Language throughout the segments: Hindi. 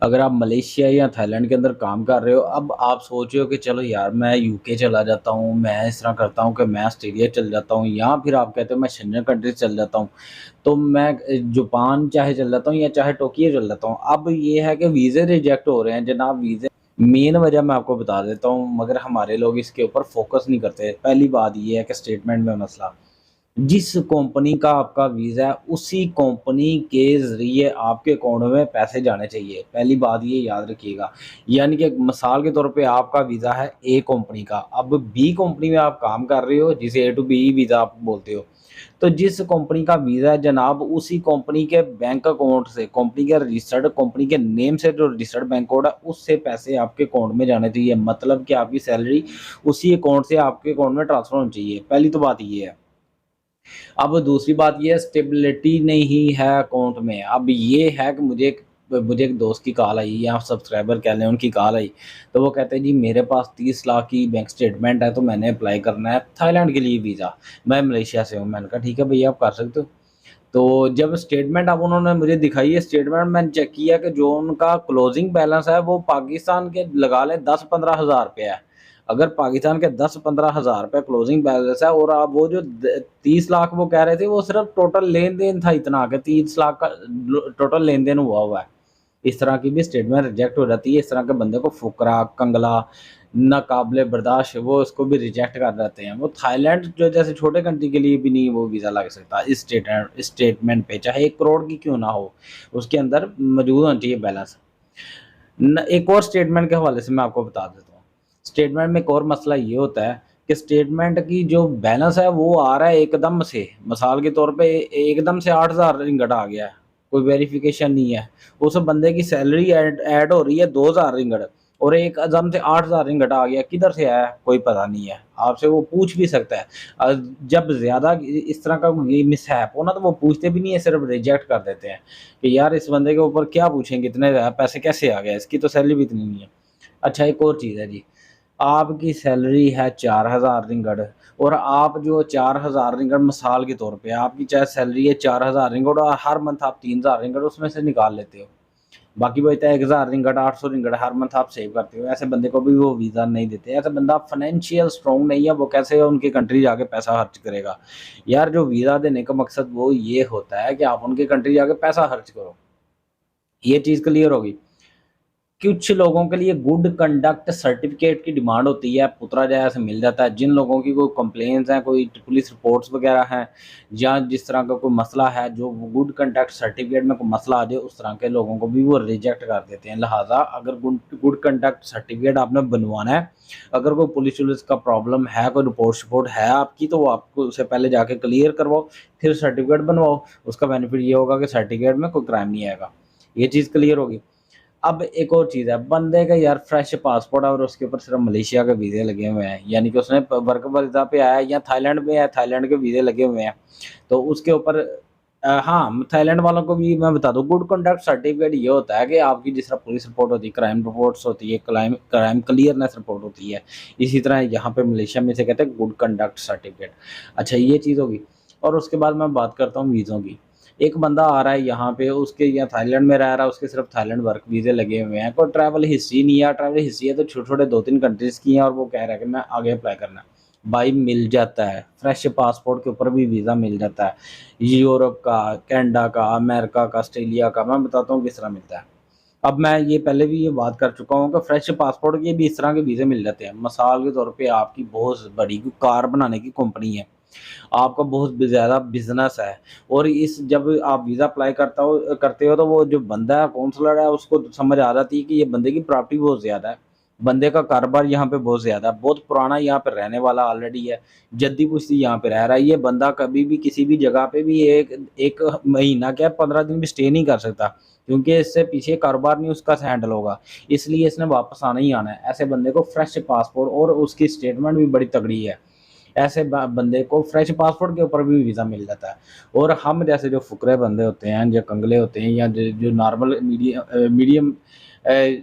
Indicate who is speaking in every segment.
Speaker 1: अगर आप मलेशिया या थाईलैंड के अंदर काम कर रहे हो, अब आप सोच रहे हो कि चलो यार मैं यूके चला जाता हूँ, मैं इस तरह करता हूँ कि मैं ऑस्ट्रेलिया चल जाता हूँ, या फिर आप कहते हो मैं शेंजन कंट्रीज़ चल जाता हूँ, तो मैं जापान चाहे चल जाता हूँ या चाहे टोक्यो चल जाता हूँ। अब ये है कि वीज़े रिजेक्ट हो रहे हैं जनाब, वीज़े मेन वजह मैं आपको बता देता हूँ, मगर हमारे लोग इसके ऊपर फ़ोकस नहीं करते। पहली बात ये है कि स्टेटमेंट में मसला, जिस कंपनी का आपका वीज़ा है, उसी कंपनी के ज़रिए आपके अकाउंट में पैसे जाने चाहिए। पहली बात ये याद रखिएगा। यानी कि मिसाल के तौर पे आपका वीज़ा है ए कंपनी का, अब बी कंपनी में आप काम कर रहे हो, जिसे ए टू बी वीज़ा आप बोलते हो। तो जिस कंपनी का वीज़ा है जनाब, उसी कंपनी के बैंक अकाउंट से, कंपनी के रजिस्टर्ड कंपनी के नेम से जो रजिस्टर्ड बैंक कोड है, उससे पैसे आपके अकाउंट में जाने चाहिए। मतलब कि आपकी सैलरी उसी अकाउंट से आपके अकाउंट में ट्रांसफ़र होनी चाहिए। पहली तो बात ये है। अब दूसरी बात ये है, स्टेबिलिटी नहीं है अकाउंट में। अब ये है कि मुझे एक दोस्त की कॉल आई, या सब्सक्राइबर कह लें, उनकी कॉल आई। तो वो कहते हैं जी मेरे पास 30 लाख की बैंक स्टेटमेंट है, तो मैंने अप्लाई करना है थाईलैंड के लिए वीज़ा। मैं मलेशिया से हूँ। मैंने कहा ठीक है भैया आप कर सकते हो। तो जब स्टेटमेंट अब उन्होंने मुझे दिखाई है स्टेटमेंट, मैंने चेक किया कि जो उनका क्लोजिंग बैलेंस है वो पाकिस्तान के लगा लें 10-15 हज़ार रुपये है। अगर पाकिस्तान के 10-15 हज़ार रुपये क्लोजिंग बैलेंस है, और आप वो जो 30 लाख वो कह रहे थे, वो सिर्फ टोटल लेन देन था इतना कि 30 लाख का टोटल लेन देन हुआ है। इस तरह की भी स्टेटमेंट रिजेक्ट हो जाती है। इस तरह के बंदे को फुकरा, कंगला, नाकाबिले बर्दाश्त, वो उसको भी रिजेक्ट कर देते हैं। वो थाईलैंड जो जैसे छोटे कंट्री के लिए भी नहीं वो वीज़ा लग सकता इस स्टेटमेंट पे, चाहे 1 करोड़ की क्यों ना हो, उसके अंदर मौजूद होना चाहिए बैलेंस। एक और स्टेटमेंट के हवाले से मैं आपको बता देता हूँ। स्टेटमेंट में एक और मसला ये होता है कि स्टेटमेंट की जो बैलेंस है वो आ रहा है एकदम से, मिसाल के तौर पे एकदम से 8,000 रिंगट आ गया है, कोई वेरिफिकेशन नहीं है। उस बंदे की सैलरी ऐड हो रही है 2,000 रिंगट, और एक एकदम से 8,000 रिंगट आ गया, किधर से आया कोई पता नहीं है। आपसे वो पूछ भी सकता है। जब ज़्यादा इस तरह का ये मिसहैप हो ना, तो वो पूछते भी नहीं है, सिर्फ रिजेक्ट कर देते हैं कि यार इस बंदे के ऊपर क्या पूछेंगे, इतने पैसे कैसे आ गए, इसकी तो सैलरी भी इतनी नहीं है। अच्छा एक और चीज़ है जी, आपकी सैलरी है 4,000 रिंगट, और आप जो 4,000 रिंगट मिसाल के तौर पे आपकी चाहे सैलरी है 4,000 रिंगट, और हर मंथ आप 3,000 रिंगट उसमें से निकाल लेते हो, बाकी बचता है 1,000 रिंगट, 800 रिंगट हर मंथ आप सेव करते हो। ऐसे बंदे को भी वो वीज़ा नहीं देते। ऐसा बंदा फाइनेंशियल स्ट्रांग नहीं है, वो कैसे उनकी कंट्री जाके पैसा खर्च करेगा। यार जो वीज़ा देने का मकसद वो ये होता है कि आप उनकी कंट्री जाके पैसा खर्च करो। ये चीज़ क्लियर होगी। कुछ लोगों के लिए गुड कंडक्ट सर्टिफिकेट की डिमांड होती है, पुत्रराजा से मिल जाता है। जिन लोगों की कोई कंप्लेंट्स हैं, कोई पुलिस रिपोर्ट्स वगैरह हैं, या जिस तरह का कोई मसला है, जो गुड कंडक्ट सर्टिफिकेट में कोई मसला आ जाए, उस तरह के लोगों को भी वो रिजेक्ट कर देते हैं। लिहाजा अगर गुड गुड कंडक्ट सर्टिफिकेट आपने बनवाना है, अगर कोई पुलिस वुलिस का प्रॉब्लम है, कोई रिपोर्ट है आपकी, तो वो आपको उससे पहले जाके क्लियर करवाओ, फिर सर्टिफिकेट बनवाओ। उसका बेनिफिट ये होगा कि सर्टिफिकेट में कोई क्राइम नहीं आएगा। ये चीज़ क्लियर होगी। अब एक और चीज़ है, बंदे का यार फ्रेश पासपोर्ट है और उसके ऊपर सिर्फ मलेशिया के वीज़े लगे हुए हैं, यानी कि उसने वर्क वीज़ा पे आया या थाईलैंड में है, थाईलैंड के वीज़े लगे हुए हैं, तो उसके ऊपर हाँ, थाईलैंड वालों को भी मैं बता दूँ, गुड कंडक्ट सर्टिफिकेट ये होता है कि आपकी जिस तरह पुलिस रिपोर्ट होती है, क्राइम रिपोर्ट्स होती है, क्राइम क्लियरनेस रिपोर्ट होती है, इसी तरह यहाँ पे मलेशिया में इसे कहते हैं गुड कंडक्ट सर्टिफिकेट। अच्छा ये चीज़ होगी। और उसके बाद मैं बात करता हूँ वीज़ों की। एक बंदा आ रहा है यहाँ पे, उसके यहाँ थाईलैंड में रह रहा है, उसके सिर्फ थाईलैंड वर्क वीज़े लगे हुए हैं, कोई ट्रैवल हिस्ट्री नहीं है। ट्रैवल हिस्ट्री है तो छोटे-छोटे 2-3 कंट्रीज़ की हैं, और वो कह रहा है कि मैं आगे अप्लाई करना है। भाई मिल जाता है, फ्रेश पासपोर्ट के ऊपर भी वीज़ा मिल जाता है। यूरोप का, कनाडा का, अमेरिका का, ऑस्ट्रेलिया का, मैं बताता हूँ किस तरह मिलता है। अब मैं ये पहले भी ये बात कर चुका हूँ कि फ्रेश पासपोर्ट के भी इस तरह के वीज़े मिल जाते हैं। मिसाल के तौर पे आपकी बहुत बड़ी कार बनाने की कंपनी है, आपका बहुत ज़्यादा बिज़नेस है, और इस जब आप वीज़ा अप्लाई करते हो, तो वो जो बंदा है काउंसलर है, उसको समझ आ जाती है कि ये बंदे की प्रॉपर्टी बहुत ज़्यादा है, बंदे का कारोबार यहाँ पे बहुत ज़्यादा है, बहुत पुराना यहाँ पे रहने वाला ऑलरेडी है, जद्दी-पुश्ती यहाँ पे रह रहा है। ये बंदा कभी भी किसी भी जगह पे भी एक 1 महीना क्या 15 दिन भी स्टे नहीं कर सकता, क्योंकि इससे पीछे कारोबार नहीं उसका हैंडल होगा। इसलिए इसने वापस आना ही आना है। ऐसे बंदे को फ्रेश पासपोर्ट, और उसकी स्टेटमेंट भी बड़ी तगड़ी है। ऐसे बंदे को फ्रेश पासपोर्ट के ऊपर भी वीज़ा मिल जाता है। और हम जैसे जो फुकरे बंदे होते हैं, जो कंगले होते हैं, या जो नॉर्मल मीडियम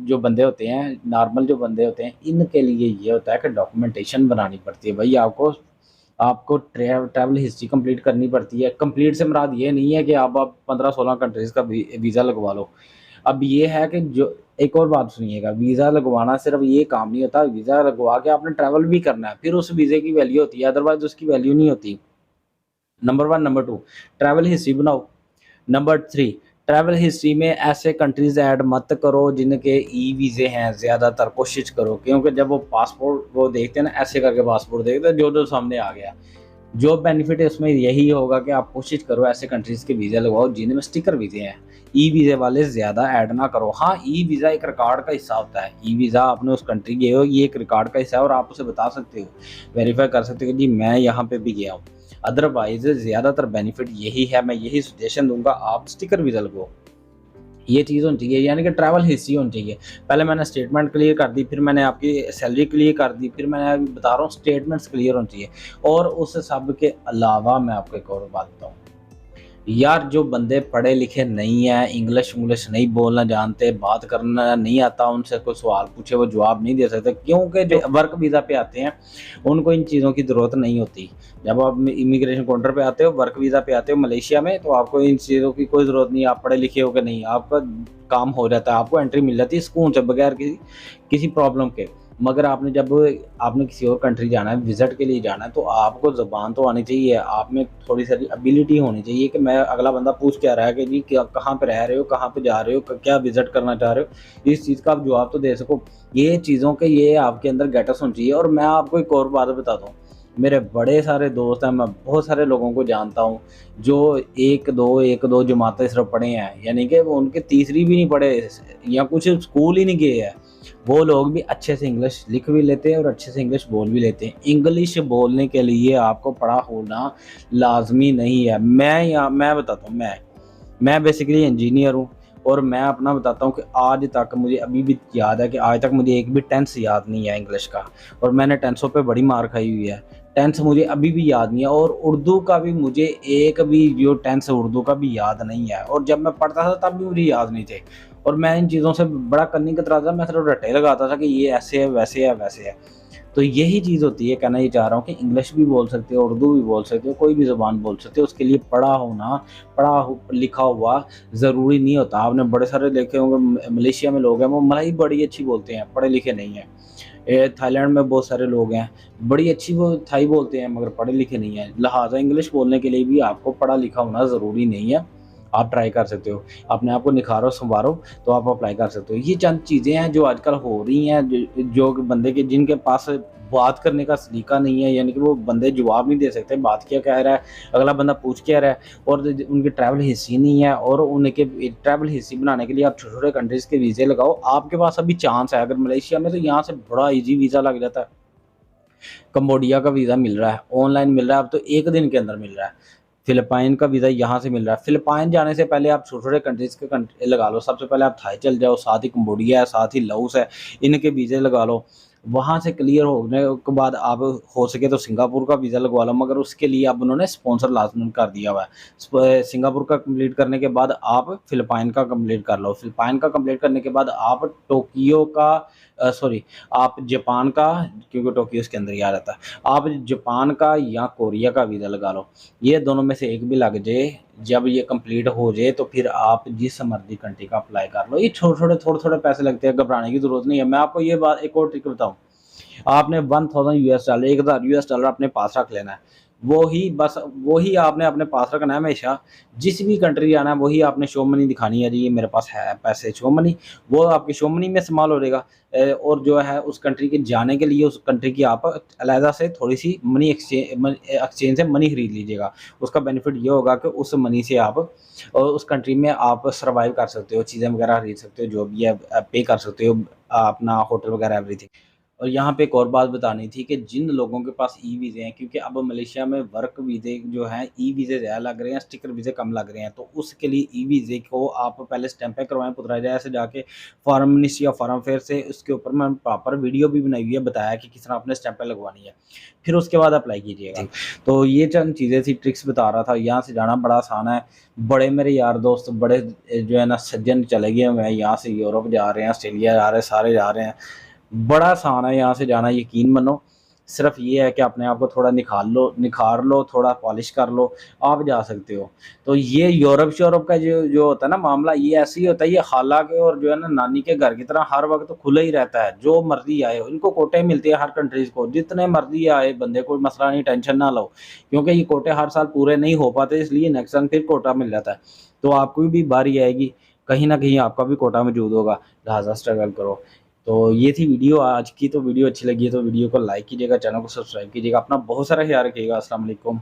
Speaker 1: जो बंदे होते हैं, नॉर्मल जो बंदे होते हैं, इनके लिए ये होता है कि डॉक्यूमेंटेशन बनानी पड़ती है। भाई आपको आपको ट्रैवल हिस्ट्री कंप्लीट करनी पड़ती है। कंप्लीट से मुराद ये नहीं है कि आप 15-16 कंट्रीज़ का वीज़ा लगवा लो। अब ये है कि जो एक और बात सुनिएगा, वीज़ा लगवाना सिर्फ़ ये काम नहीं होता, वीज़ा लगवा के आपने ट्रैवल भी करना है, फिर उस वीज़े की वैल्यू होती है, अदरवाइज़ उसकी वैल्यू नहीं होती। नंबर 1, नंबर 2 ट्रैवल हिस्ट्री बनाओ। नंबर 3 ट्रैवल हिस्ट्री में ऐसे कंट्रीज़ ऐड मत करो जिनके ई वीज़े हैं, ज़्यादातर कोशिश करो, क्योंकि जब वो पासपोर्ट वो देखते हैं ना, ऐसे करके पासपोर्ट देखते हैं, जो-जो सामने आ गया। जो बेनिफिट है उसमें यही होगा कि आप कोशिश करो ऐसे कंट्रीज़ के वीज़ा लगवाओ जिनमें स्टिकर वीज़े हैं। ई वीज़े वाले ज़्यादा ऐड ना करो। हाँ, ई वीज़ा एक रिकॉर्ड का हिस्सा होता है। ई वीज़ा आपने उस कंट्री गए हो, ये एक रिकॉर्ड का हिस्सा है और आप उसे बता सकते हो, वेरीफ़ाई कर सकते हो कि जी मैं यहाँ पे भी गया हूँ। अदरवाइज़ ज़्यादातर बेनिफिट यही है, मैं यही सजेशन दूँगा, आप स्टिकर वीज़ा लगवाओ। ये चीज़ होनी चाहिए, यानी कि ट्रैवल हिस्ट्री होनी चाहिए। पहले मैंने स्टेटमेंट क्लियर कर दी, फिर मैंने आपकी सैलरी क्लियर कर दी, फिर मैंने अभी बता रहा हूँ स्टेटमेंट्स क्लियर होनी चाहिए। और उस सब के अलावा मैं आपको एक और बात बताऊँ, यार जो बंदे पढ़े लिखे नहीं हैं, इंग्लिश-विंग्लिश नहीं बोलना जानते, बात करना नहीं आता, उनसे कोई सवाल पूछे वो जवाब नहीं दे सकते, क्योंकि जो वर्क वीज़ा पे आते हैं, उनको इन चीज़ों की ज़रूरत नहीं होती। जब आप इमिग्रेशन काउंटर पे आते हो, वर्क वीज़ा पे आते हो मलेशिया में, तो आपको इन चीज़ों की कोई ज़रूरत नहीं है, आप पढ़े लिखे हो कि नहीं, आपका काम हो जाता है, आपको एंट्री मिल जाती है सुकून से, बगैर किसी किसी प्रॉब्लम के। मगर आपने किसी और कंट्री जाना है, विज़िट के लिए जाना है, तो आपको ज़ुबान तो आनी चाहिए, आप में थोड़ी सारी एबिलिटी होनी चाहिए कि मैं अगला बंदा पूछ क्या रहा है कि जी क्या कहाँ पे रह रहे हो, कहाँ पे जा रहे हो, क्या विज़िट करना चाह रहे हो, इस चीज़ का आप जवाब तो दे सको। ये चीज़ों के ये आपके अंदर गेटअप्स होनी चाहिए। और मैं आपको एक और बात बताता हूँ, मेरे बड़े सारे दोस्त हैं, मैं बहुत सारे लोगों को जानता हूँ, जो 1-2 जमातें सिर्फ़ पढ़े हैं, यानी कि वो उनके तीसरी भी नहीं पढ़े या कुछ स्कूल ही नहीं गए हैं। वो लोग भी अच्छे से इंग्लिश लिख भी लेते हैं और अच्छे से इंग्लिश बोल भी लेते हैं। इंग्लिश बोलने के लिए आपको पढ़ा होना लाज़मी नहीं है। मैं बताता हूँ, मैं बेसिकली इंजीनियर हूँ और मैं अपना बताता हूँ कि आज तक मुझे अभी भी याद है कि आज तक मुझे एक भी टेंस याद नहीं है इंग्लिश का, और मैंने टेंसों पे बड़ी मार खाई हुई है। टेंस मुझे अभी भी याद नहीं है और उर्दू का भी मुझे एक भी जो टेंस उर्दू का भी याद नहीं है, और जब मैं पढ़ता था तब भी मुझे याद नहीं थे। और मैं इन चीज़ों से बड़ा कन्नी कतराता था, मैं सिर्फ रट्टे लगाता था कि ये ऐसे है, वैसे है, वैसे है। तो यही चीज़ होती है, कहना ये चाह रहा हूँ कि इंग्लिश भी बोल सकते हो, उर्दू भी बोल सकते हो, कोई भी ज़ुबान बोल सकते हो, उसके लिए पढ़ा हो लिखा हुआ ज़रूरी नहीं होता। आपने बड़े सारे देखे होंगे मलेशिया में लोग हैं, वो मलाई बड़ी अच्छी बोलते हैं, पढ़े लिखे नहीं हैं। थाईलैंड में बहुत सारे लोग हैं, बड़ी अच्छी वो थाई बोलते हैं मगर पढ़े लिखे नहीं हैं। लिहाज़ा इंग्लिश बोलने के लिए भी आपको पढ़ा लिखा होना ज़रूरी नहीं है। आप ट्राई कर सकते हो, अपने आप को निखारो, सँवारो, तो आप अप्लाई कर सकते हो। ये चंद चीज़ें हैं जो आजकल हो रही हैं, जो बंदे के जिनके पास बात करने का सलीका नहीं है, यानी कि वो बंदे जवाब नहीं दे सकते, बात क्या कह रहा है, अगला बंदा पूछ क्या रहा है, और उनकी ट्रैवल हिस्ट्री नहीं है, और उनके ट्रैवल हिस्ट्री बनाने के लिए आप छोटे-छोटे कंट्रीज़ के वीज़े लगाओ। आपके पास अभी चांस है, अगर मलेशिया में तो यहाँ से बड़ा ईज़ी वीज़ा लग जाता है। कंबोडिया का वीज़ा मिल रहा है, ऑनलाइन मिल रहा है, अब तो 1 दिन के अंदर मिल रहा है। फ़िलिपाइन का वीज़ा यहाँ से मिल रहा है। फ़िलिपाइन जाने से पहले आप छोटे-छोटे कंट्रीज़ के लगा लो। सबसे पहले आप थाई चले जाओ, साथ ही कंबोडिया है, साथ ही लाओस है, इनके वीज़े लगा लो। वहाँ से क्लियर होने के बाद आप हो सके तो सिंगापुर का वीज़ा लगवा लो, मगर उसके लिए अब उन्होंने स्पॉन्सर लाज़मी कर दिया हुआ है। सिंगापुर का कंप्लीट करने के बाद आप फ़िलिपाइन का कंप्लीट कर लो। फ़िलिपाइन का कंप्लीट करने के बाद आप टोक्यो का सॉरी आप जापान का, क्योंकि टोक्यो इसके अंदर ही आ जाता है। आप जापान का या कोरिया का वीज़ा लगा लो। ये दोनों में से एक भी लग जाए, जब ये कंप्लीट हो जाए तो फिर आप जिस मर्ज़ी कंट्री का अप्लाई कर लो। ये छोटे-छोटे, थोड़े-थोड़े पैसे लगते हैं, घबराने की ज़रूरत नहीं है। मैं आपको ये बात एक और ट्रिक बताऊँ, आपने 1000 यूएस डॉलर 1000 यूएस डॉलर अपने पास रख लेना है। वही आपने अपने पास रखना है हमेशा। जिस भी कंट्री जाना है वही आपने शो मनी दिखानी है, जी ये मेरे पास है पैसे शो मनी, वो आपकी शो मनी में इस्तेमाल हो जाएगा। और जो है उस कंट्री के जाने के लिए उस कंट्री की आप अलहदा से थोड़ी-सी मनी एक्सचेंज से मनी खरीद लीजिएगा। उसका बेनिफिट ये होगा कि उस मनी से आप उस कंट्री में आप सर्वाइव कर सकते हो, चीज़ें वगैरह खरीद सकते हो, जो भी है पे कर सकते हो, अपना होटल वगैरह एवरीथिंग। और यहाँ पे एक और बात बतानी थी कि जिन लोगों के पास ई वीज़े हैं, क्योंकि अब मलेशिया में वर्क वीज़े जो हैं, ई वीज़े ज़्यादा लग रहे हैं, स्टिकर वीज़े कम लग रहे हैं। तो उसके लिए ई वीज़े को आप पहले स्टैंपें करवाएँ पुतराजा से जाके फॉरेन मिनिस्ट्री या फॉरेन अफेयर से। उसके ऊपर मैंने प्रॉपर वीडियो भी बनाई हुई है, बताया कि किस तरह आपने स्टैंपें लगवानी है। फिर उसके बाद अप्लाई कीजिएगा। तो ये चंद चीज़ें थी, ट्रिक्स बता रहा था। यहाँ से जाना बड़ा आसान है। बड़े मेरे यार दोस्त बड़े जो है ना सज्जन चले गए हुए हैं, यहाँ से यूरोप जा रहे हैं, ऑस्ट्रेलिया जा रहे हैं, सारे जा रहे हैं। बड़ा आसान है यहाँ से जाना, यकीन मानो। सिर्फ ये है कि अपने आप को थोड़ा निखार लो, थोड़ा पॉलिश कर लो, आप जा सकते हो। तो ये यूरोप का जो जो होता है ना मामला, ये ऐसे ही होता है, ये खाला के और जो है ना नानी के घर की तरह हर वक़्त तो खुला ही रहता है, जो मर्ज़ी आए, इनको कोटे मिलते हैं हर कंट्रीज़ को, जितने मर्ज़ी आए बंदे, कोई मसला नहीं, टेंशन ना लो। क्योंकि ये कोटे हर साल पूरे नहीं हो पाते, इसलिए नेक्स्ट टाइम फिर कोटा मिल जाता है। तो आपको भी बारी आएगी, कहीं न कहीं आपका भी कोटा मौजूद होगा, लिहाज़ा स्ट्रगल करो। तो ये थी वीडियो आज की, तो वीडियो अच्छी लगी है तो वीडियो को लाइक कीजिएगा, चैनल को सब्सक्राइब कीजिएगा, अपना बहुत सारा ख्याल रखिएगा। अस्सलाम वालेकुम।